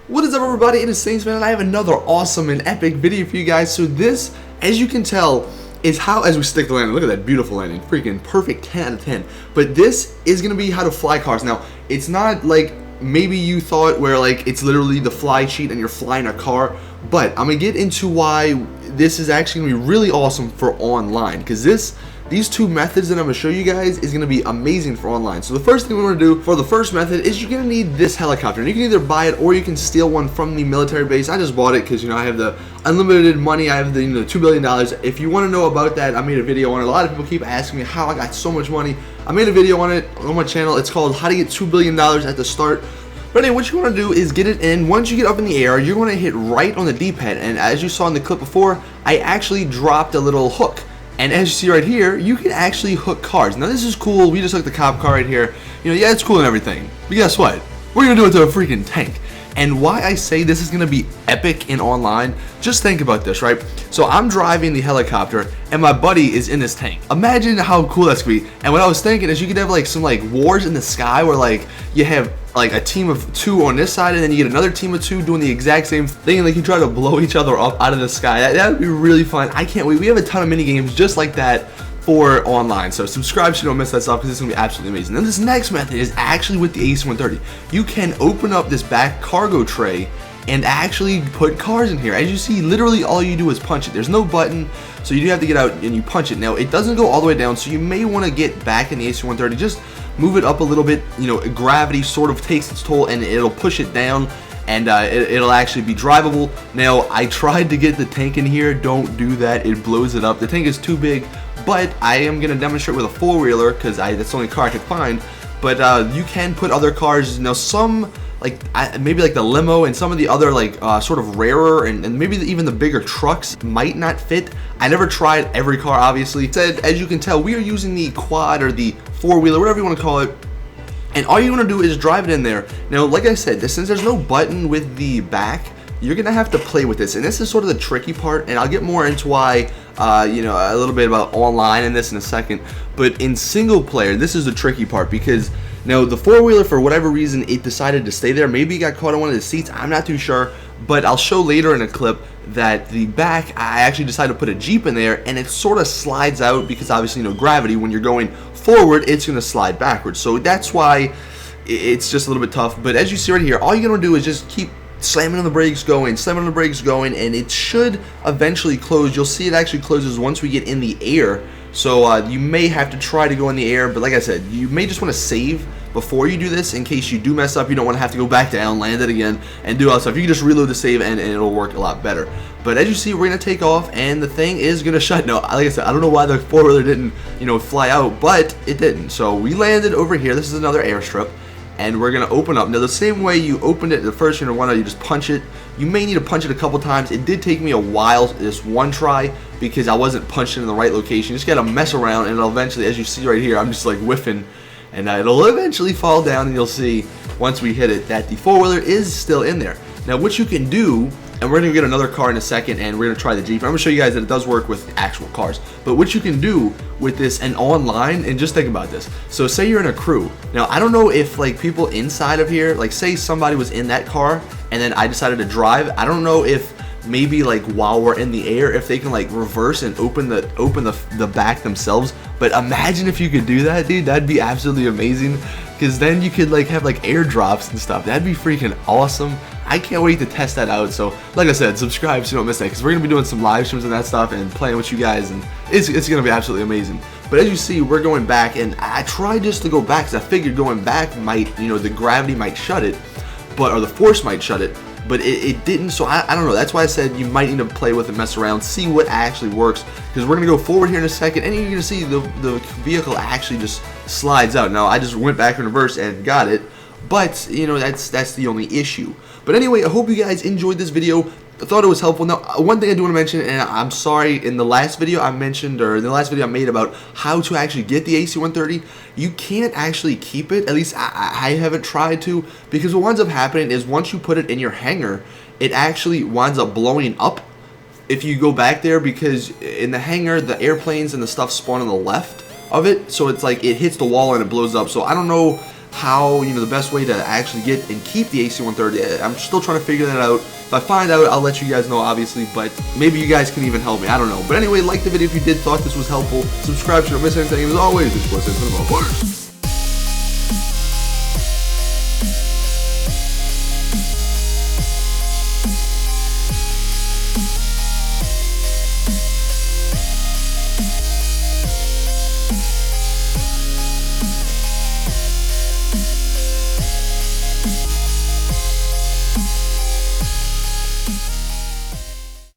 What is up, everybody? It is Saintsman, and I have another awesome and epic video for you guys. So this, as you can tell, is how, as we stick the landing, look at that beautiful landing, freaking perfect 10 out of 10. But this is going to be how to fly cars. Now, it's not like maybe you thought where like it's literally the fly sheet and you're flying a car, but I'm going to get into why this is actually going to be really awesome for online, because these two methods that I'm going to show you guys is going to be amazing for online. So the first thing we want to do for the first method is you're going to need this helicopter. And you can either buy it or you can steal one from the military base. I just bought it because, I have the unlimited money. I have the $2 billion. If you want to know about that, I made a video on it. A lot of people keep asking me how I got so much money. I made a video on it on my channel. It's called How to Get $2 Billion at the Start. But anyway, what you want to do is get it in. Once you get up in the air, you're going to hit right on the D-pad. And as you saw in the clip before, I actually dropped a little hook. And as you see right here, you can actually hook cars. Now this is cool. We just hooked the cop car right here. Yeah, it's cool and everything. But guess what? We're going to do it to a freaking tank. And why I say this is going to be epic in online, just think about this, right? So I'm driving the helicopter and my buddy is in this tank. Imagine how cool that's going to be. And what I was thinking is you could have like some like wars in the sky where like you have like a team of 2 on this side and then you get another team of 2 doing the exact same thing, and like you try to blow each other up out of the sky. That would be really fun. I can't wait. We have a ton of mini games just like that for online, so subscribe so you don't miss that stuff because it's gonna be absolutely amazing. Then this next method is actually with the AC-130. You can open up this back cargo tray and actually put cars in here. As you see, literally all you do is punch it. There's no button, so you do have to get out and you punch it. Now it doesn't go all the way down, so you may want to get back in the AC-130, just move it up a little bit. Gravity sort of takes its toll and it'll push it down, and it'll actually be drivable. Now I tried to get the tank in here. Don't do that, it blows it up. The tank is too big, but I am going to demonstrate with a 4-wheeler because that's the only car I could find. But you can put other cars, some like maybe like the limo and some of the other like sort of rarer and maybe even the bigger trucks might not fit. I never tried every car, obviously. As you can tell, we are using the quad or the 4-wheeler, whatever you want to call it. And all you want to do is drive it in there. Now, like I said, since there's no button with the back, you're going to have to play with this. And this is sort of the tricky part, and I'll get more into why, a little bit about online in this in a second. But in single player, this is the tricky part, because now the 4-wheeler, for whatever reason, it decided to stay there. Maybe it got caught on one of the seats. I'm not too sure. But I'll show later in a clip that the back, I actually decided to put a Jeep in there, and it sort of slides out because obviously, gravity, when you're going forward, it's going to slide backwards. So that's why it's just a little bit tough. But as you see right here, all you're going to do is just keep slamming on the brakes going, and it should eventually close. You'll see it actually closes once we get in the air. So you may have to try to go in the air, but like I said, you may just want to save before you do this in case you do mess up. You don't want to have to go back down, land it again, and do all that stuff. You can just reload the save and it'll work a lot better. But as you see, we're going to take off and the thing is going to shut. Now, like I said, I don't know why the 4-wheeler didn't, fly out, but it didn't. So we landed over here. This is another airstrip. And we're going to open up. Now, the same way you opened it the first, you just punch it. You may need to punch it a couple times. It did take me a while, this one try, because I wasn't punching in the right location. You just got to mess around, and it'll eventually, as you see right here, I'm just like whiffing, and it'll eventually fall down, and you'll see once we hit it that the 4-wheeler is still in there. Now, what you can do, and we're going to get another car in a second, and we're going to try the Jeep. I'm going to show you guys that it does work with actual cars. But what you can do with this and online, and just think about this. So say you're in a crew. Now, I don't know if like people inside of here, like say somebody was in that car, and then I decided to drive. I don't know if maybe like while we're in the air, if they can like reverse and open the back themselves. But imagine if you could do that, dude. That'd be absolutely amazing, because then you could like have like airdrops and stuff. That'd be freaking awesome. I can't wait to test that out. So like I said, subscribe so you don't miss that, because we're gonna be doing some live streams and that stuff and playing with you guys, and it's gonna be absolutely amazing. But as you see, we're going back, and I tried just to go back because I figured going back might, the gravity might shut it, or the force might shut it, but it didn't. So I don't know. That's why I said you might need to play with it, mess around, see what actually works, because we're gonna go forward here in a second, and you're gonna see the vehicle actually just slides out. Now I just went back in reverse and got it, but that's the only issue. But anyway, I hope you guys enjoyed this video. I thought it was helpful. Now, one thing I do want to mention, and I'm sorry, in the last video I mentioned, or in the last video I made about how to actually get the AC-130, you can't actually keep it. At least I haven't tried to, because what winds up happening is once you put it in your hangar, it actually winds up blowing up if you go back there, because in the hangar, the airplanes and the stuff spawn on the left of it, so it's like it hits the wall and it blows up. So I don't know how, you know, the best way to actually get and keep the AC-130. I'm still trying to figure that out. If I find out, I'll let you guys know, obviously, but maybe you guys can even help me. I don't know. But anyway, like the video if you did, thought this was helpful. Subscribe so you don't miss anything. And as always, this was Infinite Ball.